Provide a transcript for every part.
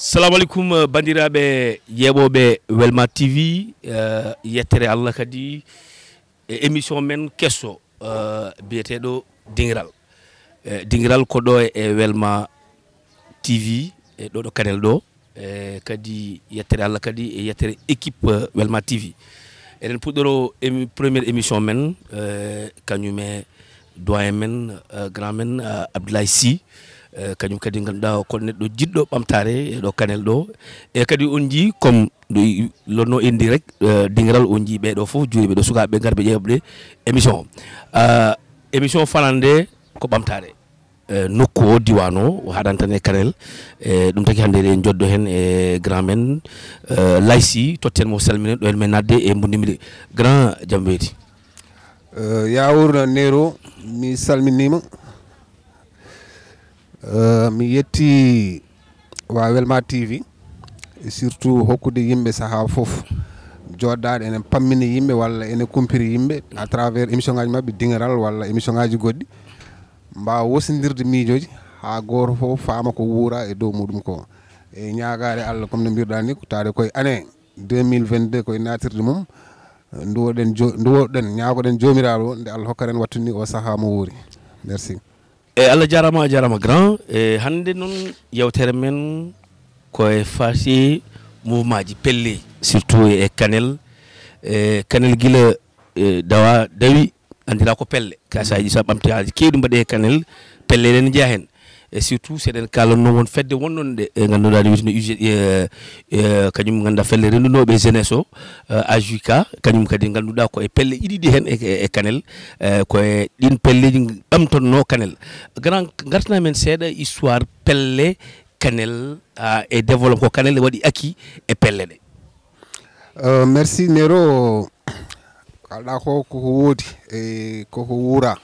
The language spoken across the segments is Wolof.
Assalamu alaikum bandiraɓe yeɓoɓe Welma TV yettere Allah kadi émission men kesso biyeteɗo dingiral dingiral ko ɗo e Welma TV e ɗo Kanel ɗo kadi yettere Allah kadi e yettere équipe Welma TV eɗen puɗɗoro première émission men kañum doyen men grand men Abdoulaye Sy kañum kadi ganduɗa ko neɗɗo jiɗɗo ɓamtare e ɗo Kanel ɗo e kadi on jii comme lonno indi rek dingiral on jii ɓeɗo foof juuriɓe ɗo sukaɓe garɓe ƴeewɓe émission émission fanande ko ɓamtare nokku o diwan o haɗantane e Kanel ɗum tagi hannde en joddo hen e grand men Laysi totten mo salminen ɗo en men nadde e mbundimiɗe grand jaam weeti yawur Nero mi salminima mi yetti wa Welma TV et surtout hokkude yimɓe saha fof joɗɗade enen pammini yimɓe walla ene kumpiri yimɓe à travers émission ngaji mabɓe dingiral walla émission ngaji goɗɗi mbawa wosodirde miijoji ha goto fof faama ko wuura e dow muɗum ko e ñagade Allah comme no mbiruɗa ni ko tawde koye année 2022 koye natirde mum duwoɗen ñagoɗen jomiraɗo nde Allah hokkaren wattu ni o saaha mo wuuri merci. Allah jarama a jarama grand hande noon yewtere men koye fati mouvement ji pelle surtout e Kanel Kanel guila dawi andira ko pelle kasaji sa ɓamti haaji kewɗi mbaɗe e Kanel pelle ɗen jeeya hen et surtout seɗen kalanno won fedde wonnonde e ganduɗa ne wiyeteno UG kañum ganduɗa felle rendunoɓe jeunesse o AJK kañum kadi ganduɗa koye pelle iɗiɗi hen e Kanel koye ɗin pelleji ɓamtonno Kanel grand gartana men seeɗa histoire pelle Kanel e développement ko Kanel waɗi acquis e pelle ɗe merci Nero kalɗa ko koko woodi e koko wuura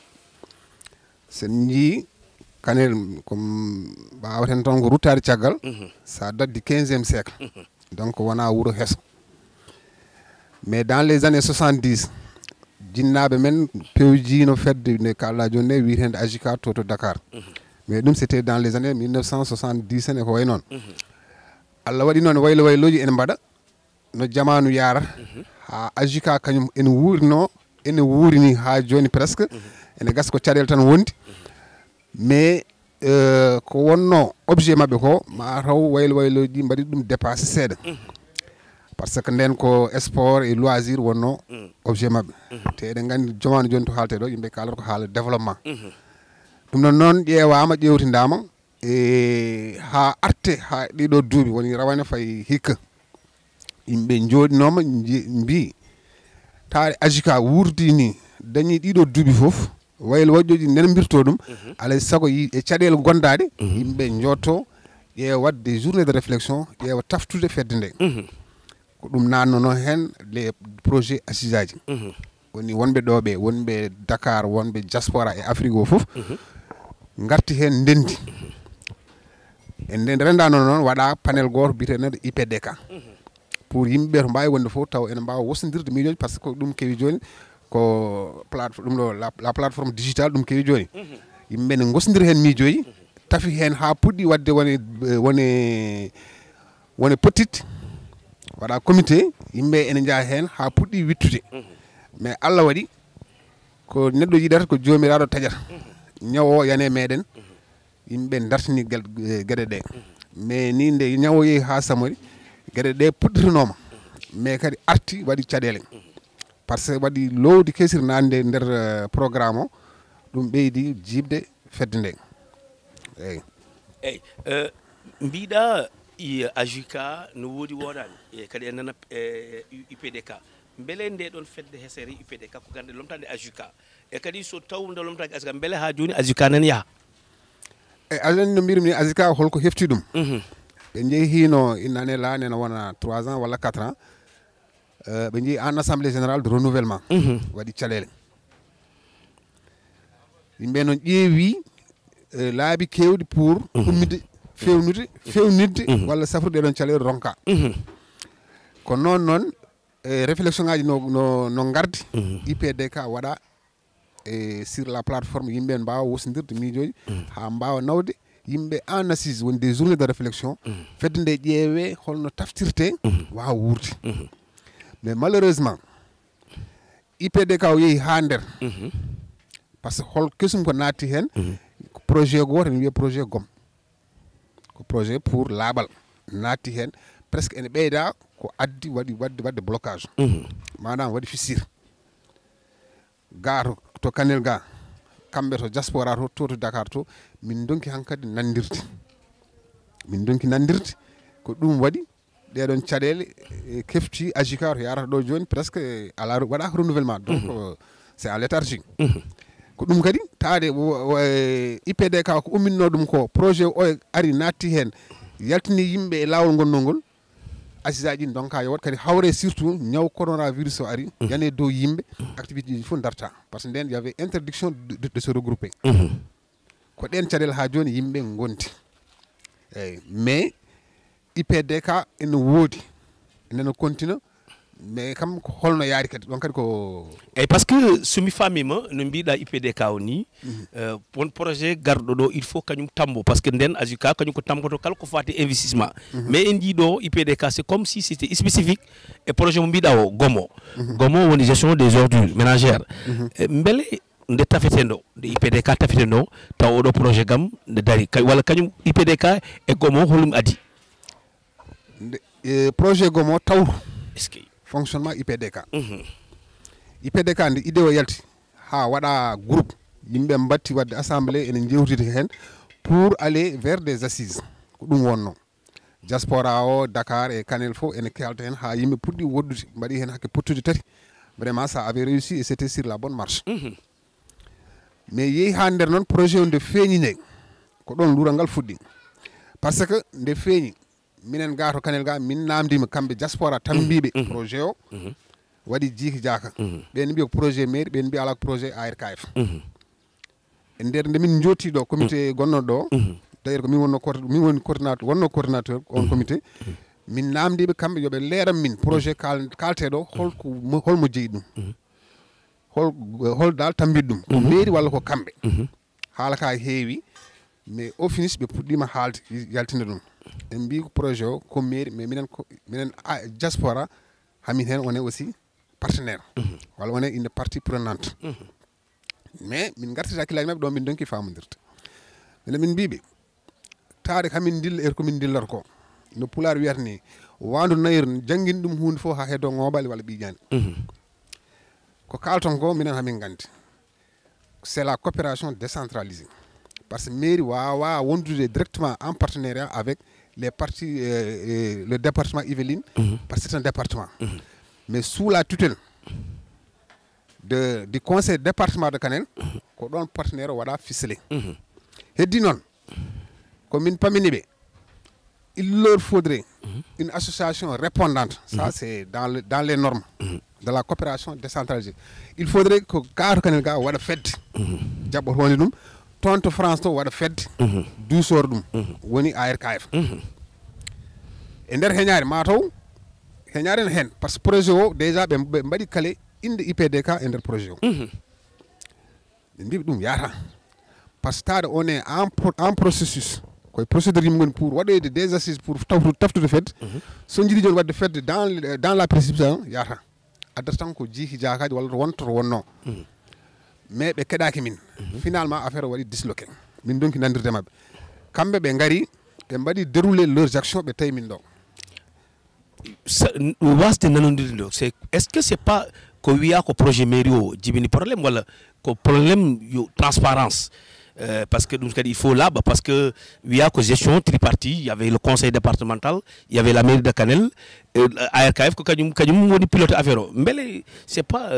sen jii Kanel comme mbawaten toon ko ruttade caggal ça date du 15e siècle donc wona wuuro heeso mais dans les années 70 jinnaɓe men pewjino fedde nde kalɗa joni nde wiyetede AJK to Dakar mais ɗum c'était dans les années 1970 en e ko way noon Allah waɗi noon waylo wayloji ene mbaɗa no jamanu yara ha AJK kañum ene wuurino ene wuurini ha joni presque ene gasa ko caɗele tan wondi mais ko wonno objet mabɓe ko ma taw waylo wayloji mbaɗi ɗum dépassé seeɗa par ce que nden ko sport et loisir wonno objet mabɓe te eɗen gandi jamanu joni to haalte ɗo yimɓe kalata ko haala développement ɗum noon noon ƴeewama ƴewtidama e ha arte ha ɗiɗo duuɓi woni rawane fayi hikka yimɓe jooɗinoma mbi taade AJK wurdi ni dañi ɗiɗo duuɓi foof waylo waƴƴoji nen mbirto ɗum alay saago e caɗele gondade yimɓe jotto ƴeewa wadde des journées de réflexion ƴeewa taftude fedde nde ko ɗum nannono hen les projets assises aji woni wonɓe ɗoɓe wonɓe Dakar wonɓe diaspora e Afrique o foof garti hen ndendi e nde rendano noon waɗa panel goto biteneɗo IPDK pour yimɓe to mbawi wonde fof taw ene mbawa wosodirde miijoji par ce que ɗum kewi joni ko plateforme ɗum ɗo la plateforme digital ɗum kewi joni yimɓe ne gosodiri hen miijoji tafi hen ha puɗɗi wadde wone petite waɗa comité yimɓe ene jaa hen ha puɗɗi wittude mais Allah waɗi ko neɗɗo yiɗata ko jomiraɗo taƴata ñaw o yane meɗen yimɓe dartini gueɗe ɗe mais ni nde ñaw o yeehi ha samori gueɗe ɗe puɗɗitanoma mais kadi arti waɗi caɗele par ce que waɗi lowdi kesiri nande nder programme o ɗum ɓeydi jibde fedde nde eyyi mbiɗa AJK no woodi woɗani e kadi en nana UPDK beele nde ɗon fedde heesere UPDK ko gande lomtade AJK e kadi so taw nde lomtade AJK beele ha joni AJK nan yaaha e aɗani no mbirumi ni AJK holko hefti ɗum ɓe jeehino innane la nena wona 3 ans walla 4 ans ɓe jeehi en assemblée générale de renouvellement waɗi caɗele yimɓe noon ƴeewi laabi kewɗi pour ummide fewnidde walla safrude ɗon caɗele ronka ko noon réflexion ngaji no gardi IPDK waɗa sur la plateforme yimɓe mbawa wosodirde miijoji ha mbawa nawde yimɓe en assise woni des journées de réflexion fedde nde ƴeewe holno taftirte wawa wuurde mais malheureusement IPDK o yeehi ha nder par ce que hol kesum ko naatti heen projet goto ne wiye projet GOM ko projet pour laaɓal naatti heen presque ene ɓeyda ko addi wadde blocage manam waɗi fissure ga to Kanel ga kamɓe to diaspora to Dakar to min donki hankkadi nandirde ko ɗum waɗi ɗeɗon caɗele kefti AJICA to yarata ɗo joni presque ala waɗaka renouvellement donc c'est à léthargie ko ɗum kadi taade IPDK ko umminno ɗum ko projet o ari natti hen yaltini yimɓe e lawol gonnol ngol assise aji donka yowat kadi hawre surtout ñaw coronavirus o ari yane dow yimɓe activité ji fof darta par ce que nden y avait interdiction de se regrouper ko ɗen caɗele ha joni yimɓe gondi eyyi mais IPDK ene woodi ene continue mais kam ko holno yaari kadi ɗon kadi ko eyyi par ce que somi famima no mbiɗa IPDK o ni won projet garɗo ɗo il faut kañum tambo par ce que nden AJICA kañum ko tamboto kala ko fati investissement mais en jiiɗo IPDK c'est comme si c'était spécifique e projet mo mbiɗa o GOMO woni gestion des ordures ménagères beele nde tafetendo nde IPDK tafetendo taw oɗo projet gam nde dari walla kañum IPDK e GOMO holum adi projet GOMO tawru est ce que fonctionnement IPDK IPDK nde idée o yalti ha waɗa groupe yimɓe mbatti wadde assemblée ene jewtide hen pour aller vers des assises ko ɗum wonno diaspora o Dakar e Kanel fof ene kalta hen ha yimɓe puɗɗi woddude mbaɗi hen hakke pottude tati vraiment ça avait réussi et c'était sur la bonne marche mais yeehi ha nder noon projet o nde feeñine ko ɗon luural ngal fuɗɗi par ce que nde feeñi minen ga to Kanel ga min namdima kamɓe diaspora tambiɓe projet o waɗi jiiki jaaka ɓen mbi ko projet mairie ɓen mbi ala ko projet ARKF e nder nde min jotti ɗo comité gonnoɗo ɗo d'ailleurs ko min woni coordinateur on comité min namdiɓe kamɓe yooɓe leeran min projet kalteɗo holmo jeeyi ɗum hol dal tambide ɗum ko mairie walla ko kamɓe haala ka heewi mais au finish ɓe puɗɗima haalde yaltinde ɗum en mbi ko projet o ko mairie mais minen diaspora hamin hen on est aussi partenaire walla on est une partie prenante mais min gartita hakkillaji mabɓe ɗo min donki famodirde ene min mbiɓe taade kamin dilla komin dillata ko no Pulaar wiyata ni wandu nayir jangguini ɗum hunde fof ha heddo ngoɓali walla ɓiƴani ko kalton ko minen hamin gandi c'est la coopération décentralisée parce que mairie wawa wondude directement en partenariat avec les parties le département Yvelines parce que c'est un département mais sous la tutelle du conseil département de Kanel ko ɗon partenaire o waɗa ficelé heddi noon komin paminiɓe il leur faudrait une association répondante ça c'est dans les normes de la coopération décentralisée il faudrait que ga to Kanel ga waɗa fedde jaɓɓoto wonde ɗum toon to France to waɗa fedde duusor ɗum woni ARKF e nder heñaare mataw heñaare ne hen par ce que projet o déjà ɓe mbaɗi kale inde IPDK e nder projet o ɓe mbiɓe ɗum yata par ce que taade on est en processus koye procédure yimɓe goni pour waɗoyde des assises pour taftude fedde so jiiɗi joni wadde fedde dans la précipitation yata addata tan ko jiiki jaakaji walla to wonta to wonno mais ɓe keɗaki min finalement affaire o waɗi disloqué min donki nandirde mabɓe kamɓe ɓe gari ɓe mbaɗi déroulé leurs actions ɓe tawi min ɗo wasde nanodirde ɗo c'est est ce que c'est pas ko wiya ko projet mairie o jibini probléme walla ko probléme yo transparence parce que donc, il faut là parce que il y a que gestion tripartite, il y avait le conseil départemental, il y avait la mairie de Kanel, ARKF que kanyum woni pilote affaire. Mais c'est pas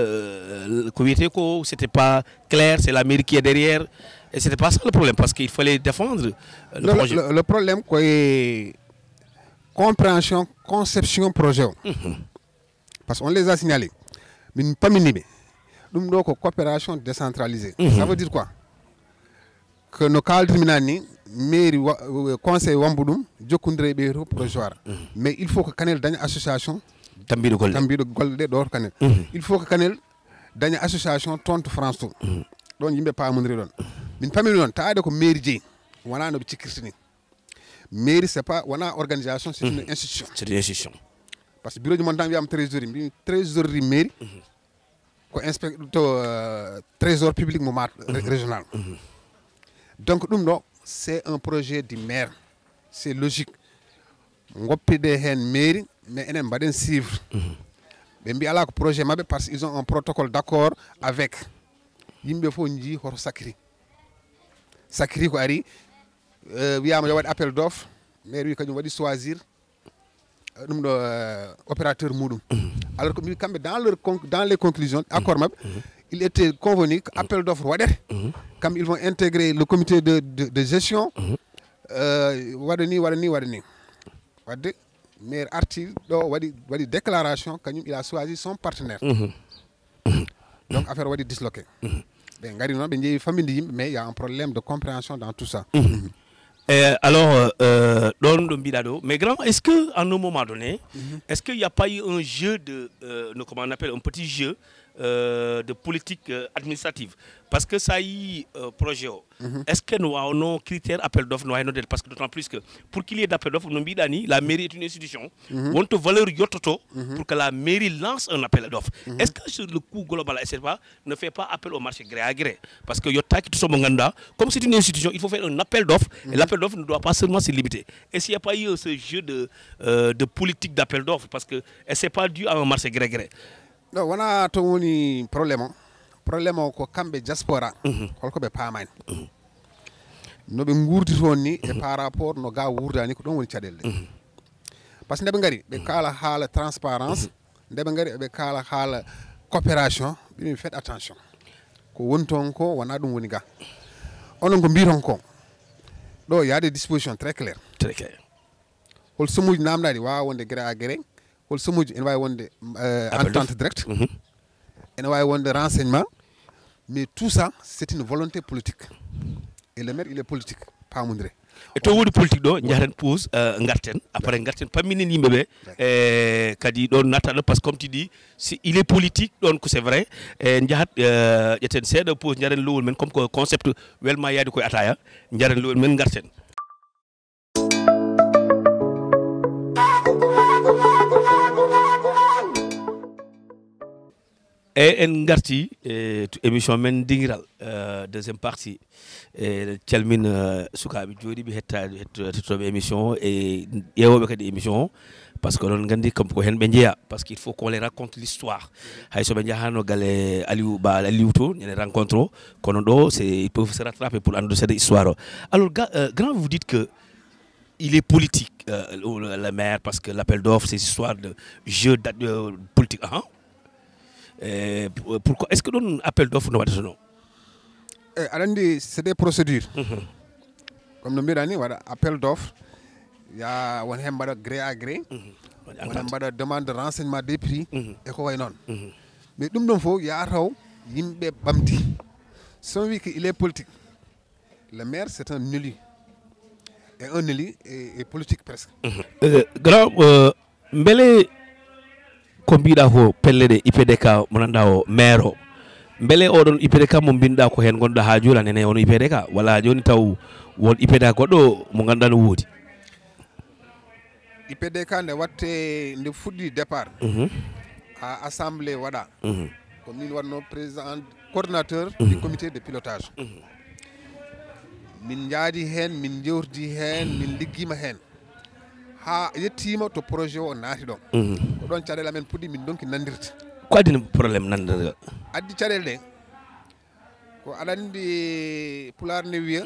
c'était pas clair, c'est la mairie qui est derrière et c'était pas ça le problème parce qu'il fallait défendre le projet. Le problème c'est compréhension, conception projet. Parce qu'on les a signalés. Mais pas minimé. Nous avons coopération décentralisée. Ça veut dire quoi? Que nos cadres minani mairie conseil wambudum jokkundire be projet wara mais il faut que Kanel daña association tambido golle do Kanel il faut que Kanel daña association tonto France to don yimbe paamondiri don min pamiri non taade ko mairie jeyi wona no ɓe cikkirta ni mairie c'est pas wona organisation c'est une institution. C'est une institution. par ce que bureau ji mon tan wiyama trésorerie mbi trésorerie mairie ko inspecteur trésor public mo mat régional. Donc ɗum ɗo c'est un projet du maire, c'est logique goppide hen mairie mais enen mbaɗen suivre ɓe mbi ala ko projet mabɓe par ce qu'ils ont un protocole d'accord avec yimɓe fof jii hoto sakiri ko ari wiyama yo waɗi appel d'offre maire wi kañum waɗi choisir ɗum ɗo opérateur muɗum alors que mbi kamɓe dans les conclusions accord mabɓe il était convenu que appel d'offre waɗete kamɓe ils vont intégrer le comité de gestion waɗa ni wadde maire arti ɗo waɗi déclaration kañum il a choisi son partenaire donc affaire waɗi disloqué ɓe ngari noon ɓe jeeyi famille yimɓe mais il y a un problème de compréhension dans tout ça. Alors ɗon ɗo mbiɗa ɗo mais grand est-ce que à un moment donné est-ce qu'il y a pas eu un jeu de comment on appelle un petit jeu de politique administrative parce que ça y projet o est-ce que nous avons nos critères appel d'offres parce que d'autant plus que pour qu'il y ait d'appel d'offres no mbiɗa ni la mairie est une institution wonto valeur yottoto pour que la mairie lance un appel d'offres est-ce que sur le coût global SFA ne fait pas appel au marché gré à gré parce que yottaki to somo ganduɗa comme c'est une institution il faut faire un appel d'offres et l'appel d'offres ne doit pas seulement se limiter est-ce qu'il n'y a pas eu ce jeu de politique d'appel d'offres parce que c'est pas dû à un marché gré gré. Non wona to woni probléme o ko kamɓe diaspora holko ɓe paamani no ɓe guurdi toon ni e par rapport no ga wurdani ko ɗon woni caɗele ɗe par ce que nde ɓe ngari ɓe kaala haala transparence nde ɓe ngari ɓe kaala haala coopération ɓimi faites attention ko woni toon ko wona ɗum woni ga onon ko mbiton ko ɗo y a des dispositions très claires hol somuji namdaɗi wawa wonde gré à gré hol somuji ene wawi wonde entente direct ene wawi wonde renseignement mais tout ça c'est une volonté politique et le maire il est politique pamodire e to woni politique ɗo jahaten pause garten après garten pamminen yimɓeɓe e kadi ɗon natta ɗo par ce que comme tu dis si il est politique ɗon ko c'est vrai e jahat ƴetten seeɗa pause jaren lowol men comme ko concept welma yaadi koye ataya jaren lowol men garten. Et en garti émission men dingiral deuxième partie calmine sukaɓe jooɗiɓe hettoɓe émission e ƴewoɓe kadi émission parce que ɗon gandi comme ko hen ɓe jeeya parce qu'il faut qu'on les raconte l'histoire hay soɓe jahano galle Aliou Ba Aliou to ñene rencontre o kono ɗo c'est ils peuvent se rattraper pour andude seeɗa histoire o alors grand vous dites que il est politique le maire parce que l'appel d'offres c'est histoire de jeu politique pourquoi est-ce que l'on appelle d'offres no waɗata non aɗa andi c'est des procédures comme no mbiɗa ni waɗa appel d'offre ya won hen mbaɗa gré à gré wona mbaɗa demande de renseignement des prix e ko way noon mais ɗum ɗon fof ya taw yimɓe ɓamti so wi que il est politique le maire c'est un élu et un élu est politique presque grand beele ko mbiɗa ko pelle ɗe IPDK mo nanɗa o maire o beele oɗon IPDK mo binɗa ko hen gonɗo ha joni anene ono IPDK walla joni taw won IPDK goɗɗo mo ganduɗa no woodi IPDK nde watte nde fuɗɗi départ à assemblée waɗa ko min wanno président coordinateur du comité de pilotage min jaadi hen min jewtidi hen min liggima hen ha yettima to projet o naati ɗon ko ɗon caɗele amen puɗɗi min donki nandirde ko addina probléme nandirde addi caɗele ɗe ko aɗa andi pular ne wiya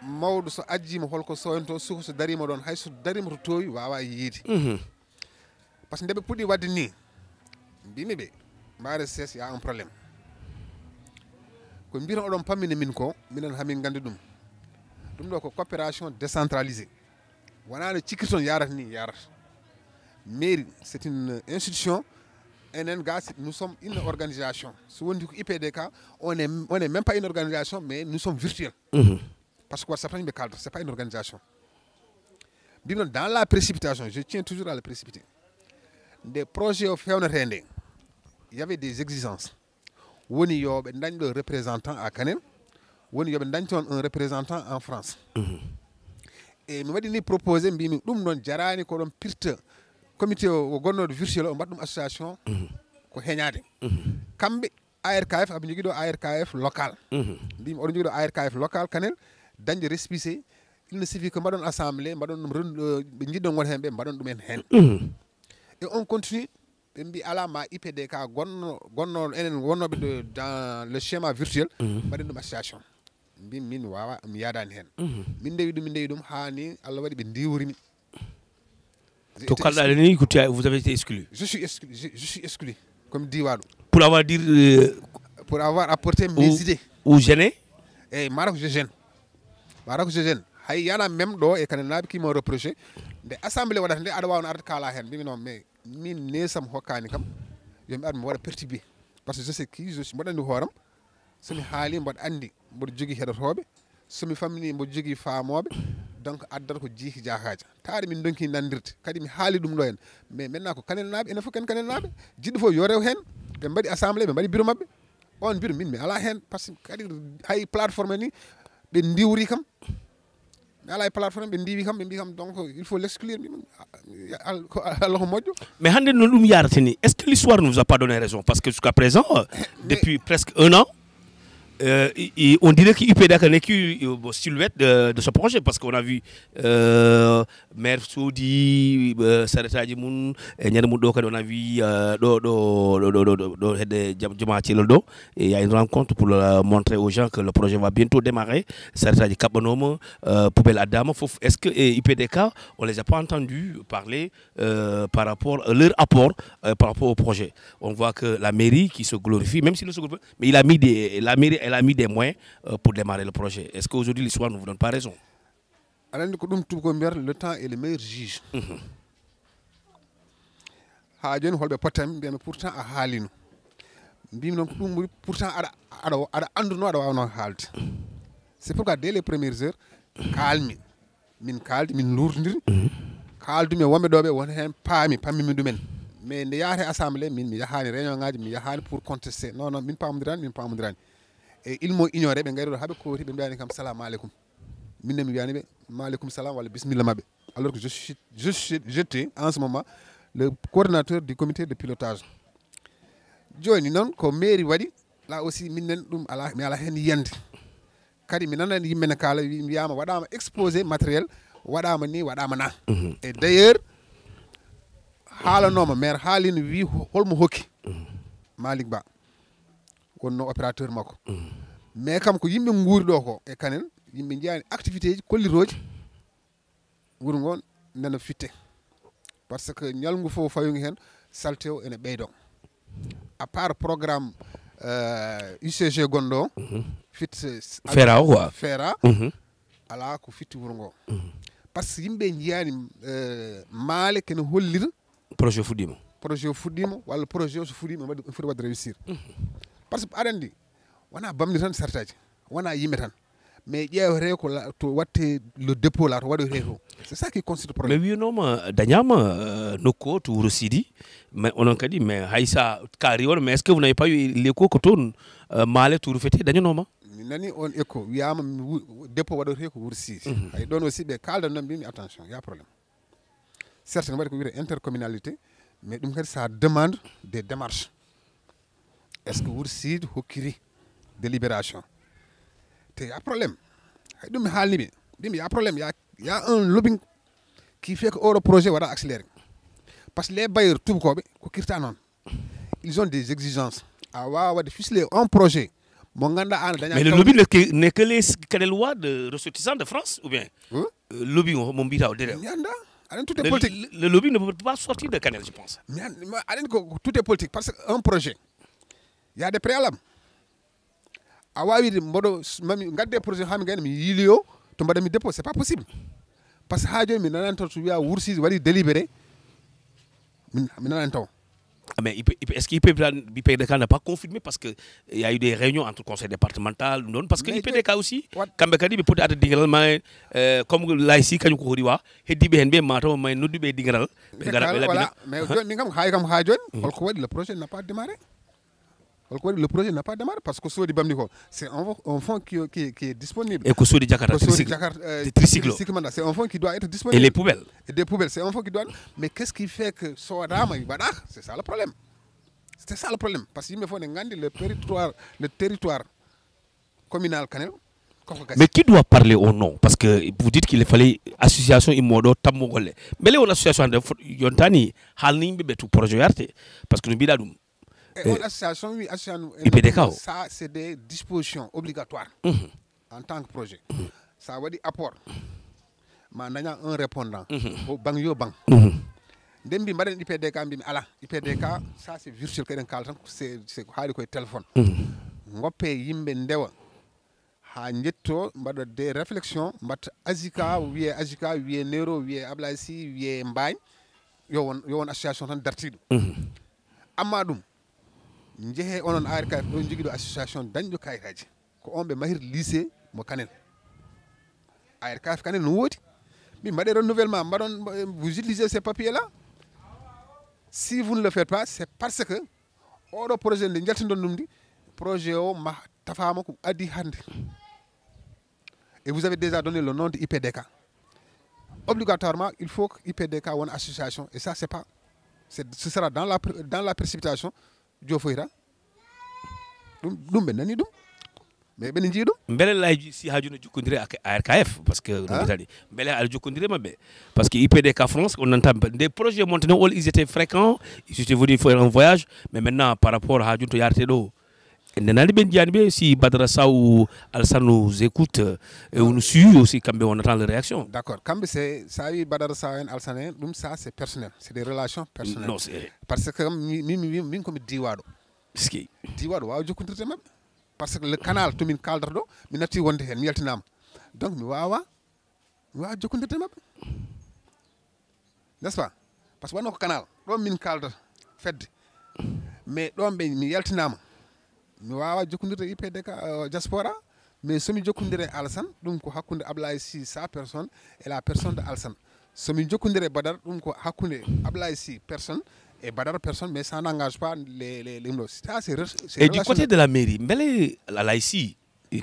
mawɗo so ajjima holko soynto suka so darima ɗon hay so darima to towi wawa yiide par ce que nde ɓe puɗɗi wadde ni mbimi ɓe mbare ses y a un probléme ko mbiran oɗon pammine min ko minen hamin gandi ɗum ɗo ko coopération décentralisée wona no cikkiri toon yarata ni yarata mairie c'est une institution enen ga nous sommes une organisation so wondi ko IPDK on est même pas une organisation mais nous sommes virtuels parce que ça prend ɓe kaldo c'est pas une organisation mbimi noon dans la précipitation je tiens toujours à le précipiter des projets o fewnete nde il y avait des exigences woni yo ɓe dañ ɗo représentant à Kanel woni yoɓe dañi toon un représentant en France e mi waɗi ni proposé mbimi ɗum noon jarani ko ɗon pirta comité o gonnoɗo virtuel o mbaɗa ɗum association ko heñade kamɓe ARKF aɓe jogui ɗo ARKF local mbimi oɗon jogui ɗo ARKF local Kanel dañde récépissé il ne suffit que mbaɗon assemblée mbaɗon ɗum ɓe jiɗɗon won hen ɓe mbaɗon ɗumen hen et on continue ɓe mbi ala ma IPDK gonno enen wonnoɓe dans le schéma virtuel mbaɗen ɗum association mbimi min wawa mi yadani hen min ndewi ɗum hani Allah waɗi ɓe ndiwrimi to kalɗa ni ko vous avez été exclu. Je suis exclu comme diwaɗo pour avoir dit pour avoir apporté mes idées ou gêné eyyi mara ko je gêne hay yana même ɗo e Kanel naaɓe kimo reproché nde assemblée waɗata nde aɗa wawno arde kala hen mbimi noon mais min nesam hokkani kam yomi ar mi waɗa perturbé par ce que je sais qui je suis mboɗo andi hooram somi haali mboɗo andi mboɗo jogui heɗotoɓe somi famini mboɗo jogui faamoɓe donc addata ko jiiki jakaji taade min donki nandirde kadi mi haali ɗum ɗo hen mais maintenant ko Kanel naaɓe enen fof ken Kanel naaɓe jiɗɗo fof yo rew hen ɓe mbaɗi assemblée ɓe mbaɗi bureau mabɓe on bureau min mi ala hen par ce que kadi hay plateforme ni ɓe ndiwri kam mi ala e plateforme ɓe ndiwi kam ɓe mbi kam donc il faut l'exclure Allah ko moƴƴo mais hande no ɗum yarate ni est ce que l'histoire ne vous a pas donné raison parce que jusqu'à présent depuis presque 1 an on dirait que IPDK n'est qu'une silhouette de ce projet parce qu'on a vu maire Soudi Saretaji Moun ñande mun ɗo kadi on a vu ɗo hedde Jama Thielol ɗo et il y a une rencontre pour montrer aux gens que le projet va bientôt démarrer Saretaji kaɓɓanoma poubelle addama fof est ce que IPDK on les a pas entendus parler par rapport à leur apport par rapport au projet. On voit que la mairie qui se glorifie même s'il ne se glorifie mais il a mis la mairie elle a mis des moyens pour démarrer le projet. Est-ce qu'aujourd'hui l'histoire ne vous donne pas raison? Le temps est le meilleur juge. Ha joni holɓe pottami mbiyami pourtant a haalino mbimi noon ko ɗum ɓuri pourtant aɗa anduno aɗa wawno haalde c'est pourquoi dès les premières heures kalmi min kaldi min lurdiri kaaldumi e wonɓe ɗoɓe won hen pammimi ɗumen mais nde yahate assemblée min mi yahani réunion ngaji mi yahani pour contester non min pamodirani et ils m'ont ignoré ɓe gari ɗo haaɓe kowti ɓe mbiyani kam salamu aleykum minne mi wiyani ɓe maaleykum salam walla bisimilla mabɓe alors que j'étais en ce moment le coordinateur du comité de pilotage joni noon ko mairie waɗi là aussi minen ɗum mi ala hen yiyande kadi mi nanani yimɓe ne kaala wiyama waɗama exposé matériel waɗama ni waɗama na et d' ailleurs haalanoma maire haalino wi holmo hokki Malick Ba wonno opérateur makko mais kam ko yimɓe guuri ɗo ko e Kanel yimɓe jiyani activité ji kolliroji wuuro ngon nana fitte par ce que ñalngu fof fayogi hen salte o ene ɓeydo à part programme UCG gonɗo fit Fera quoi Fera ala ko fitti wuuro ngo par ce que yimɓe jiyani maale kene hollira projet fuɗɗima walla projet o so fuɗɗima waɗi foti wadde réussir par ce que aɗa andi wona bamde tan sartaji wona yimɓe tan mais ƴewete ko to watte le dépôt la to waɗote to c'est ça qui constitue problème mais winoma dañama nokku o to Wuro Sidi mais onon kadi mais haysa kaari on mais est ce que vous n'avez pas eu l'écho ko toon maale to Wuro Fete dañanoma mi nani on écho wiyama dépôt waɗote ko Wuro Sidi hay ɗon aussi ɓe kaldanno mbimi attention y a problème certes ne waɗi ko wiyete intercommunalité mais ɗum kadi ça demande des démarches est ce que Wuro Sidi hokkiri délibération te y a problème hay ɗum mi haalniɓe mbimi y a problème y a un lobbying qui fait que oɗo projet waɗa accéléré par ce que les bailleurs tubakoɓe ko kirta noon ils ont des exigences a wawa wadde ficelé un projet mo ganduɗa an daña mais le lobby n'est que les Kanelois de ressortissants de France ou bien lobby mo mbiyata o derrière mi anda aɗen tout est politique le lobby ne peut pas sortir de Kanel je pense mi aɗen ko tout est politique par ce que un projet y a des préalables a wawide mboɗo mami gadde projet hami gayno mi yiiliyo to mbaɗami dépôt c'est pas possible par ce que ha joni mi nanani taw to wiya Wuro Sidi waɗi délibéré mi nanani taw mais est ce que IPDK n'a pas confirmé parce que il y a eu des réunions entre conseil départemental non parce que IPDK aussi kamɓe kadi ɓe poti adde dingueral ma comme laysi kañum ko hoori wa heddiɓe hen ɓe mataw ma nodduɓe dingueral ɓe gara ɓe laɓina mais joni min kam hay kam ha joni holko waɗi le projet n'a pas démarré Le projet n'a pas démarré parce que Sodi Bamniko, c'est un fonds qui est disponible. Et que Sodi Jakarta, tricycle. C'est un fonds qui doit être disponible. Et les poubelles. Et des poubelles, c'est un fonds qui doit. Mais qu'est-ce qui fait que Sodama, c'est ça le problème. C'est ça le problème. Parce qu'il me faut le territoire communal Kanel. Mais qui doit parler au nom? Parce que vous dites qu'il fallait association Imodo Tamogole. Mais les associations de Yontani, Halning Bebetou projet arte. Parce que nous bidadum. Association, IPDK. Ça, c'est des dispositions obligatoires en tant que projet. Ça veut dire apport. Mais on a un répondant. Au banc yo banc. Dembi mbaden IPDK mbimi ala IPDK ça c'est virtuel que den kaltan c'est haali koy téléphone ngoppe yimbe ndewa ha jetto mbada des réflexions mbatta azika wiye nero wiye ablasi wiye mbañ yo won association tan dartido amma dum jehe onon ARK do jigido association dañdo kayitaji ko on be mahir lycée mo Kanel ARK Kanel no wodi mi mbade renouvellement mbadon vous utilisez ces papiers là. Si vous ne le faites pas, c'est parce que le projet de projet et vous avez déjà donné le nom de IPDK. Obligatoirement, il faut que IPDK ait une association. Et ça, ce sera dans la précipitation. Mais ben njiiɗum mbele laaji si haaju no jokkondiri ak ARKF parce que ɗum tadi mbele ala jokkondiri mabɓe parce que IPDK France on nanta des projets montés all ils étaient fréquents ils étaient venus faire un voyage mais maintenant par rapport haaju to yarate ɗo nenani ɓen jiyani ɓe si Badara Sow Alassane nous écoute et on nous suit aussi kamɓe on attend les réactions. D'accord kamɓe c'est sa wi Badara Sow en Alassane en ɗum ça c'est personnel c'est des relations personnelles. Non c'est parce que min komi diwaɗo ski diwaɗo wawa jokkodirde mabɓe parce que le canal to min kaldata ɗo mi natti wonde hen mi yaltinama donc mi wawa jokkodirde mabɓe n'est ce pas par ce que wonno ko canal ɗo min kaldata fedde mais ɗon ɓe mi yaltinama mi wawa jokkodirde IPDK diaspora mais somi jokkodire Alassane ɗum ko hakkude Ablaye Sy sa personne et la personne de Alassane somi jokkodire Badara ɗum ko hakkude Ablaye Sy personne et Badara personne mais ça n'engage pas les ça c'est et du côté de la mairie mbele la ici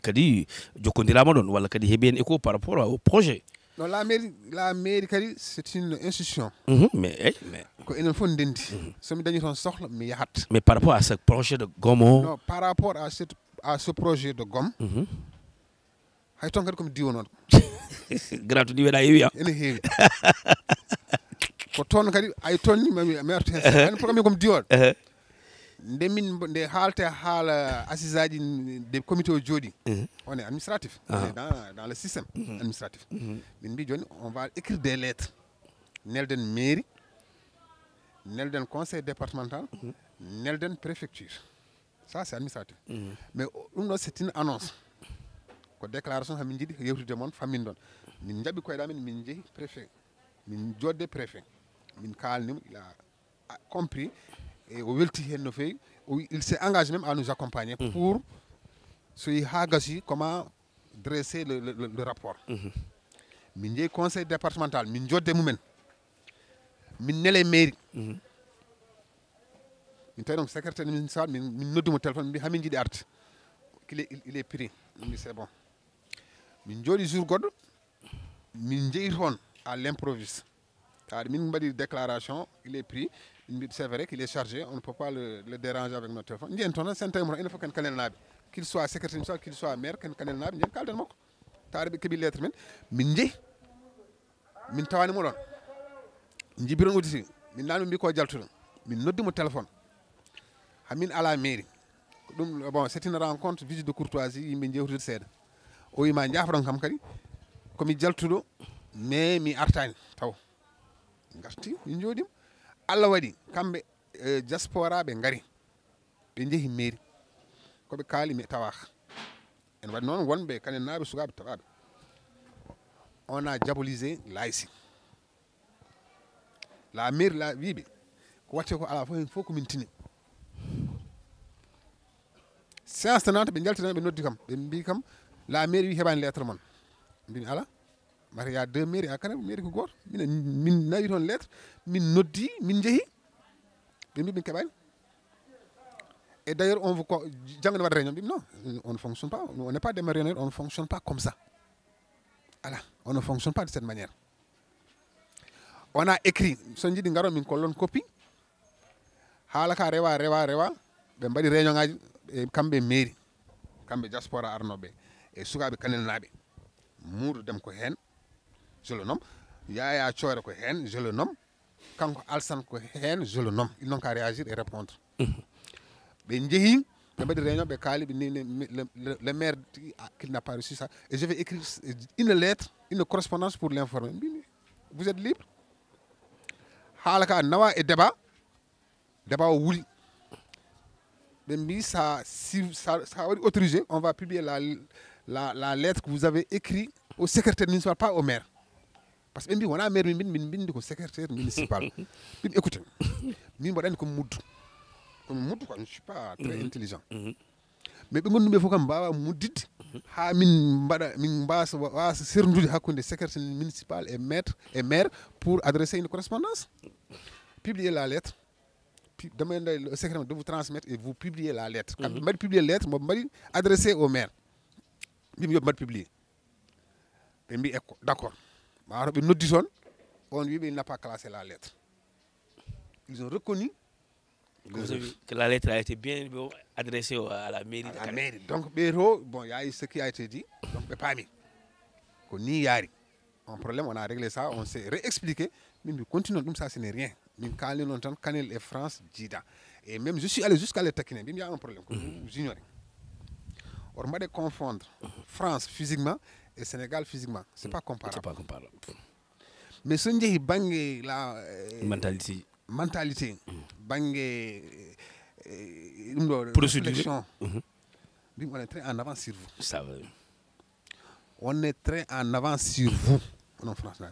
kadi jokkondirama ɗon walla kadi heeɓi hen écho par rapport au projet. Non la mairie kadi c'est une institution. mais ko enen fof ndendi somi dañi toon sohla mi yahat. Mais par rapport à ce projet de Gomo. Non par rapport à ce projet de Gom hay toon kadi komi diwonoɗo grand to diweɗa heewi ene heewi ko toon kadi ay toon ni mi artu hen en programme komi diwoɗo nde haalte haala assise aji des comités o jooɗi on est administratif dans le système administratif min mbi joni on va écrire des lettres nelden mairie nelden conseil départemental nelden préfecture ça c'est administratif mais ɗum ɗo c'est une annonce ko déclaration hamin jiiɗi yewtude moon fammin ɗon min jaɓi koyeɗamen min jeehi préfet min jodde préfet min kalnimo il a compris et o welti hen no feewi il s'est engagé même à nous accompagner pour so yi ha gasi comment dresser le rapport min jeehi conseil départemental min jodde mumen min nele mairie min tawi ɗon secrétaire municipal min noddimo téléphone mbi hamin jiiɗi arde il est pris min mbi c'est bon min jooɗi jour goɗɗo min jeeyi toon à l'improviste car min mbaɗi déclaration il est pris c'est vrai qu'il est chargé on ne peut pas le déranger avec notre téléphone ndiyen toon sen tawi moto ene fof ken Kanel naaɓe qu'il soit secrétaire municipal qu'il soit maire ken Kanel naaɓe ndiyen kalden makko taade ɓe keeɓi lettre men min jeeyi min tawanimo ɗon jibiron auditi min nani mbi ko jaltuɗo min noddimo téléphone hamin ala mairie ɗum bon c'est une rencontre visite de courtoisie yimɓe jewtude seeɗa o wima jafron kam kadi komi jaltuɗo mais mi artani taw garti min jooɗima Allah waɗi kamɓe diaspora ɓe ngari ɓe jeehi mairie koɓe kaali mi tawaka en waɗi noon wonɓe Kanel naaɓe sukaɓe tawaɓe on a diabolisé l'AIC la mairie la wiɓe ko watte ko ala fof hen fof komin tini séance tenante ɓe jaltina ɓe noddi kam ɓe mbi kam la mairie wi heɓani lettre mon mbimi ala mata ya deux mairie à Kanel mairie ko goto min nawi toon lettre min noddi min jeehi ɓe mbi min keɓani Et d'ailleurs, on vous non, on ne fonctionne pas. On n'est pas des marionnettes, on ne fonctionne pas comme ça. Voilà, on ne fonctionne pas de cette manière. On a écrit, son dit ngaro min kolon copie. Halaka rewa. Be mbadi réunion ngaji e kambe mairie. Kambe diaspora arnobe e sukabe kanel nabe. Moudou dem ko hen, je le nomme. Yaya Thioré ko hen, je le nomme. Kanko Alsan ko hen, je le nomme. Ils n'ont qu'à réagir et répondre. Ben njehi be mbadi réunion be kali le maire qu'il n'a pas reçu ça et je vais écrire une lettre, une correspondance pour l'informer. Vous êtes libre. Halaka nawa et débat wuli. Ben ça si ça autorisé, on va publier la lettre que vous avez écrite au secrétaire municipal, pas au maire. Parce que on a maire au secrétaire municipal. Écoutez, comme Moudou, je ne suis pas très intelligent. Mais il faut que Moudit, secrétaire municipal et maire pour adresser une correspondance. Publier la lettre. Demandez le secrétaire de vous transmettre et vous publiez la lettre. Quand vous publiez la lettre, vous adressez au maire. Vous publier. D'accord. On lui n'a pas classé la lettre. Ils ont reconnu que la lettre a été bien adressée à la mairie. À la mairie. Donc, bon, il y a eu ce qui a été dit. Donc, pas mis. Un problème, on a réglé ça, on s'est réexpliqué. Mais nous continuons comme ça, ce n'est rien. Nous avons Canel et France, Jida. Et même, je suis allé jusqu'à les taquiner. Il y a un problème que vous ignorez. On va confondre France physiquement et Sénégal physiquement. Ce n'est pas comparable. C'est pas comparable. Mais ce qui est la mentalité, procédure, on est très en avance sur vous. Ça va. On est très en avance sur vous, en France.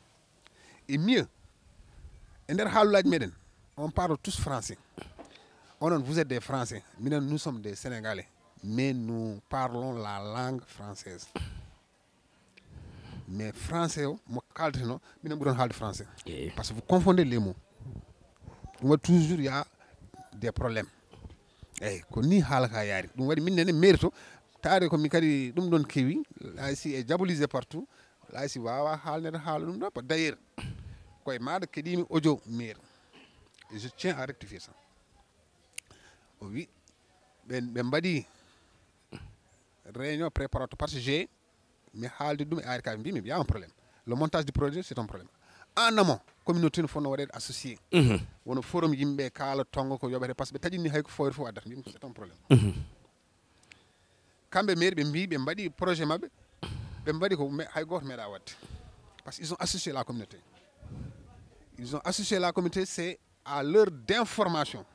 Et mieux, on parle tous français. Vous êtes des Français, nous sommes des Sénégalais, mais nous parlons la langue française. Mais français, français. Parce que vous confondez les mots. Toujours, il y a des problèmes. Et quand ni halka yari, donc wadi minne mérito tare ko mi kadi dum don kewi la si est diabolisé partout la si wawa halne halum do d'ailleurs koy maade kedimi audio maire et je tiens à rectifier ça. Oui, ben mbadi réunion préparatoire parce que j'ai mais halde dum ay ka mbimi il y a un problème. Le montage du projet c'est un problème. En amont, communauté ne faut pas être associée. On a forum yimbe kala tongo ko yobere parce que tajini hay ko foyer fo adar c'est un problème. Kambe maire be mbi be mbadi projet mabbe be mbadi ko hay goto meda wadde parce qu'ils ont associé la communauté. Ils ont associé la communauté, c'est à l'heure d'information.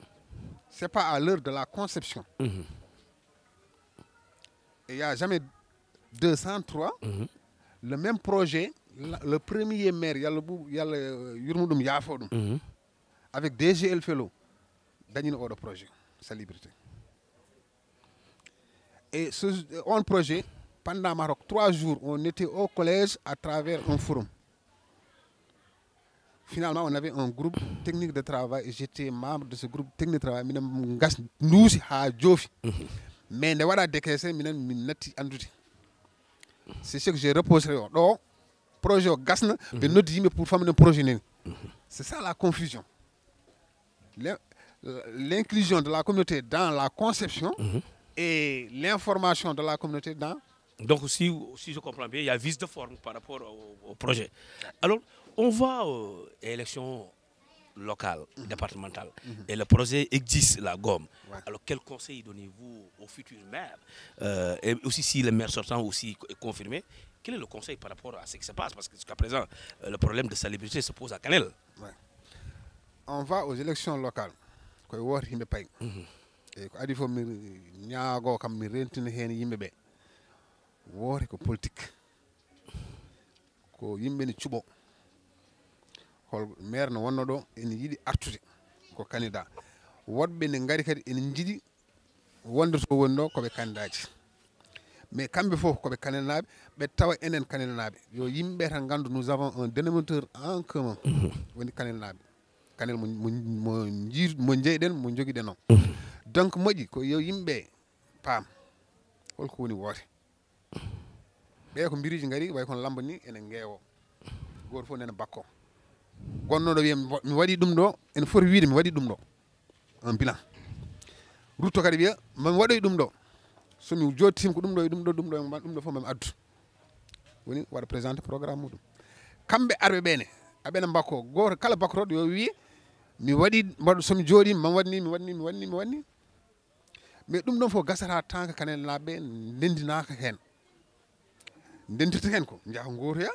C'est pas à l'heure de la conception. Et il n'y a jamais 203 le même projet. Le premier maire, il y a Yurmoudoum Yafodoum, avec DGL Fellow, Daniel Oro projet, sa liberté. Et ce projet, pendant Maroc, 3 jours, on était au collège à travers un forum. Finalement, on avait un groupe technique de travail et j'étais membre de ce groupe technique de travail. Mais ne voilà décaissé, c'est ce que j'ai reposé. Projet gasna mais notre yime pour faire un projet. C'est ça la confusion. L'inclusion de la communauté dans la conception et l'information de la communauté dans... Donc si je comprends bien, il y a vice de forme par rapport au projet. Alors, on va aux élections locales, départementales, et le projet existe, la gomme. Ouais. Alors, quel conseil donnez-vous aux futurs maires et aussi si le maire sortant aussi est confirmé, quel est le conseil par rapport à ce qui se passe? Parce que jusqu'à présent, le problème de salubrité se pose à Kanel. Ouais. On va aux élections locales. Et adi fo mi ñaago kam mi rentini hen yimbe be woore ko politique ko yimbe ni cubo hol maire no wonno do en yidi artude ko candidat wodbe ne ngari kadi en jidi wonde to wonno ko be candidat mais kambe fof ko be candidat be tawa enen candidat yo yimbe tan gandu nous avons un dénominateur en commun woni candidat kanel mo jeyden mo jogiden non donc moƴƴi ko yo yimɓe paam holko woni woote ɓe ko biriji ngari way kono lamba ni ene ngeewo goto fof nene bakko gonnoɗo wiya mi waɗi ɗum ɗo ene foti wiide mi waɗi ɗum ɗo un bilan rutto kadi wiya mami waɗoy ɗum ɗo somi jottima ko ɗum ɗo e ɗum ɗo ɗum ɗo fof mami addu woni waɗa présenté programme muɗum kamɓe arɓe ɓene aɓene bakko goto kala bakkotoɗo yo wiye mi waɗi somi jooɗima mami waɗni mi waɗni mais ɗum ɗon fof gasata tant que Kanel naaɓe ndendinaka hen ndendirta hen ko jaaha gotoya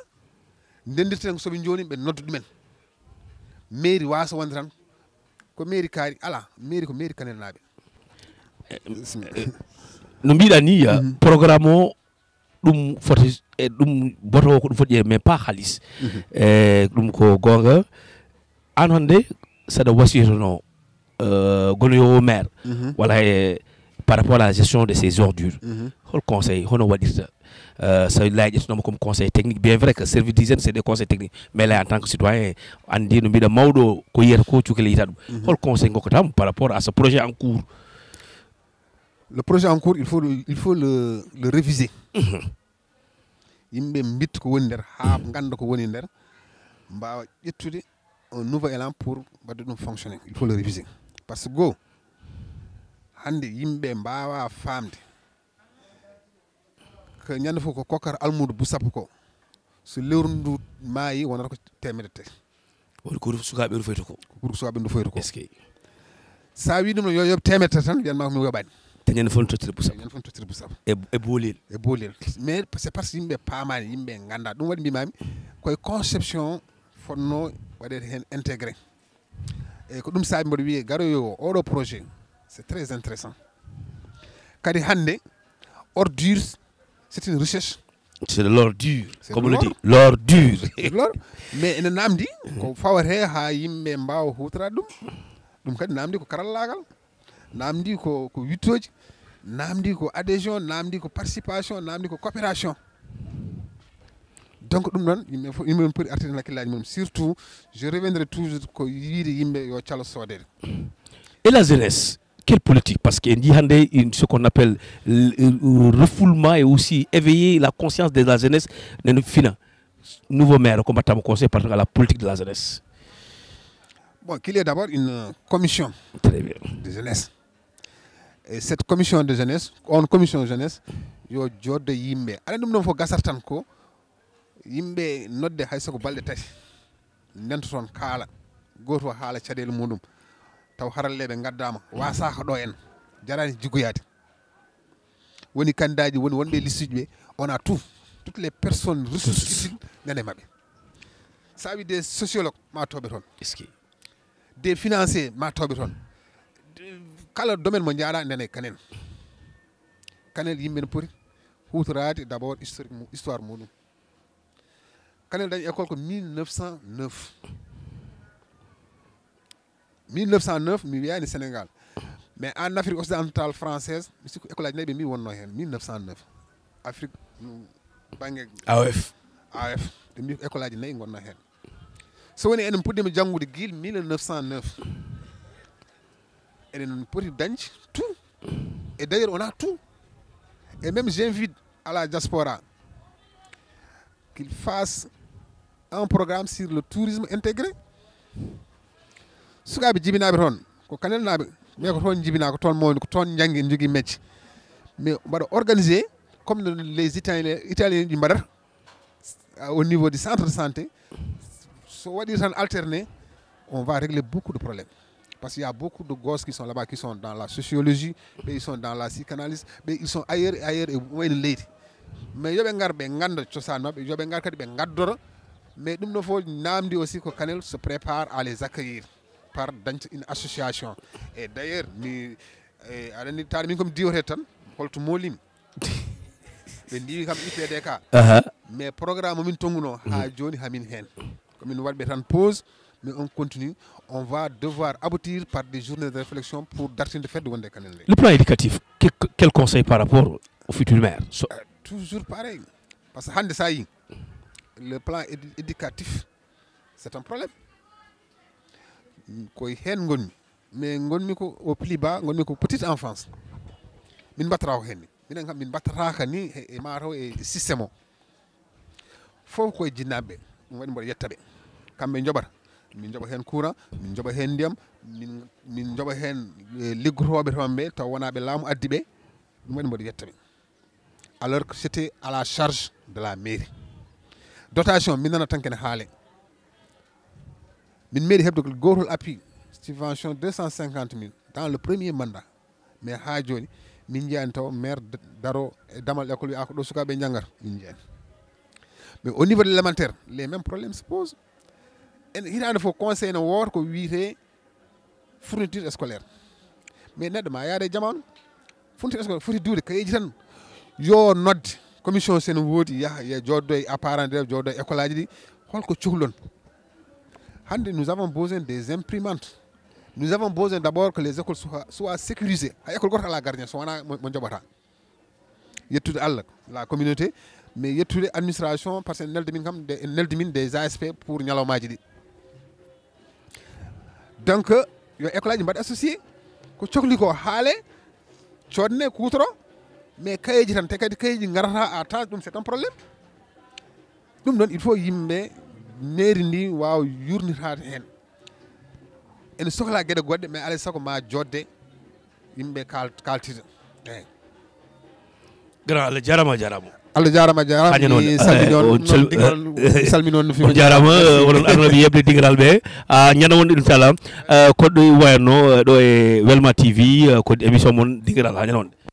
ndendirta hen ko soɓe joni ɓe nodda ɗumen mairie wasa wonde tan ko mairie kaari ala mairie ko mairie Kanel naaɓe no mbiɗa ni programme o ɗum foti e ɗum boto ko ɗum foti mais pas halis ɗum ko gonga an hande saɗa wasiytono gonoyowo maire walla par rapport à la gestion de ces ordures hol conseil hono waɗirta so laaƴetonoma comme conseil technique bien vrai que service d'hygiène c'est des conseils techniques mais là en tant que citoyen andi no mbiɗa mawɗo ko yiyata ko cukele yita ɗum hol conseil gokkatamo par rapport à ce projet en cours. Le projet en cours il faut le réviser yimɓe bitta ko woni nder ha ganda ko woni nder mbawa ƴettude un nouveau élan pour wadde ɗum fonctionner il faut le réviser par ce que goo hande yimɓe mbawa famde ko ñande fof ko kokkata almudo bu sappo ko so lewru ndu maayi wonata ko temedde tati woni ko sukaɓe rufoyta ko pour sukaɓe ndu foyta ko est ce que sa wi ɗum no yo yoɓ temedde tati tan wiyanma ko mi yoɓani teñande fof no tottire bu sappo ñande fof no tottire bu sappo e boolel mais c'est parce que yimɓe paamani yimɓe ganda ɗum waɗi mbimami koye conception fonno waɗede hen intégré eyyi ko ɗum saabi mboɗo wiye garoyo o oɗo projet c'est très intéressant kadi hande ordure c'est une recherche c'est de l'ordure comme on le dit l'ordure mais ene namdi ko fawate ha yimɓe mbawa hutorade ɗum kadi namdi ko karallagal namdi ko wittoji namdi ko adhésion namdi ko participation namdi ko coopération donc ɗum noon yimɓe poti artirde hen hakkillaji mum surtout je reviendrai toujours ko yiide yimɓe yo calo soodede. Et la jeunesse quelle politique parce qu'il dit ce qu'on appelle le refoulement et aussi éveiller la conscience de la jeunesse dans fina nouveau maire combattant conseil par rapport à la politique de la jeunesse. Bon, qu'il y ait d'abord une commission très bien de jeunesse et cette commission de jeunesse yo jodde yimɓe aɗa ɗum ɗon fof gasata tan ko yimɓe nodde hay soko balɗe tati ndento toon kaala goto haala caɗele muɗum taw haralleɓe gaddama wasaka ɗo en jarani jiggoyade woni candidat ji woni wonɓe liste ji ɓe on a toutes les personnes ressources utiles nane mabɓe sa wi des sociologues ma toɓe toon des financiers ma toɓe toon kala domaine mo jaaɗa nene Kanel yimɓe ne poti hutorade d' abord histoire muɗum Kanel dañi école ko 1909 mi wiyani Sénégal mais en Afrique occidentale française mi sikku école aji nayyi ɓe mbi wonno hen 1909 Afrique banggue AOF ɓe mbi ko école aji nayyi gonno hen so woni enen puɗɗima janggude guil 1909 eɗen poti dañde tout et d'ailleurs on a tout et même j'invite à la diaspora qu'il fasse un programme sur le tourisme intégré sukaɓe jibinaɓe toon ko Kanel naɓe mais ko toon jibina ko toon mawni ko toon janggi en jogui métier mais mbaɗa organisé comme les italiens ɗi mbaɗata au niveau du centre de santé so waɗi tan alterné on va régler beaucoup de problèmes parce qu'il y a beaucoup de gosses qui sont là-bas qui sont dans la sociologie ils sont dans la psychanalyse ils sont ailleurs et wayno leydi mais yoɓe gar ɓe ganda cosaan mabɓe yoɓe gar kadi ɓe gaddoro mais ɗum ɗo fof namdi aussi ko Kanel se prépare à les accueillir par une association et d'ailleurs mi aɗa andi taade min komi diwate tan holto molimi ɓe ndiwi kam IPDK mais programme min tonguno ha joni hamin hen komin waɗɓe tan pause mais on continue on va devoir aboutir par des journées de réflexion pour dartinde fedde wonde Kanel nde. Le plan éducatif quel conseil par rapport au futur maire toujours pareil parce que hande sa yi le plan éducatif c'est un problème koye hen gonmi mais gonmi ko au plus bas gonmi ko petite enfance min battata ko henni minen kam min battataka ni e mataw e systéme o fof koye jinnaɓeɓe ɗum waɗi mboɗo yettaɓe kamɓe joɓata min joɓa hen courant min joɓa hen ndiyam min joɓa hen liggotoɓe toon ɓe taw wona ɓe laamu addi ɓe ɗum waɗi mboɗo yettaɓe alors que c'était à la charge de la mairie dotation min nana tan kene haale min meeɗi heɓde gotol appui subvention 250 000 dans le premier mandat mais ha joni min jiyani taw maire daro e damal école wiya ko ɗo sukaɓe janggata min jiyani mais au niveau de l'élémentaire les mêmes problèmes se posent en hitande fof conseil ne woota ko wiyete fourniture scolaire mais neɗɗo ma yaade jamanu fourniture scolaire foti duude kayeji tan yo nodde commission sene woodi yaha ye joddo e apparent d'élève joddo e école aji ɗi holko cohlon hande nous avons besoin des imprimantes nous avons besoin d'abord que les écoles soient sécurisées ha école goto ala gardien so wona mo joɓata yettude Allah la communauté mais yettude administration par ce que nelde min kam nelde min des ASP pour ñalawmaji ɗi donc yo école aji mbaɗa associé ko cohli ko haale codne kutoro mais kayeji tan te kadi kayeji garata à temps ɗum c'est un problème ɗum noon il faut yimɓe mairie ndi wawa yurnitade hen ene sohla gueɗe goɗɗe mais alay saago ma jodde yimɓe kaltida eyyi grand Allah jarama Allah jarama mi salmi noon no on jarama oɗon arnoɓe yeɓde dingiral ɓe ñande wonde inchallah koɗɗo wayanno ɗo e Welma TV ko émission moon dingiral ha ñande wonde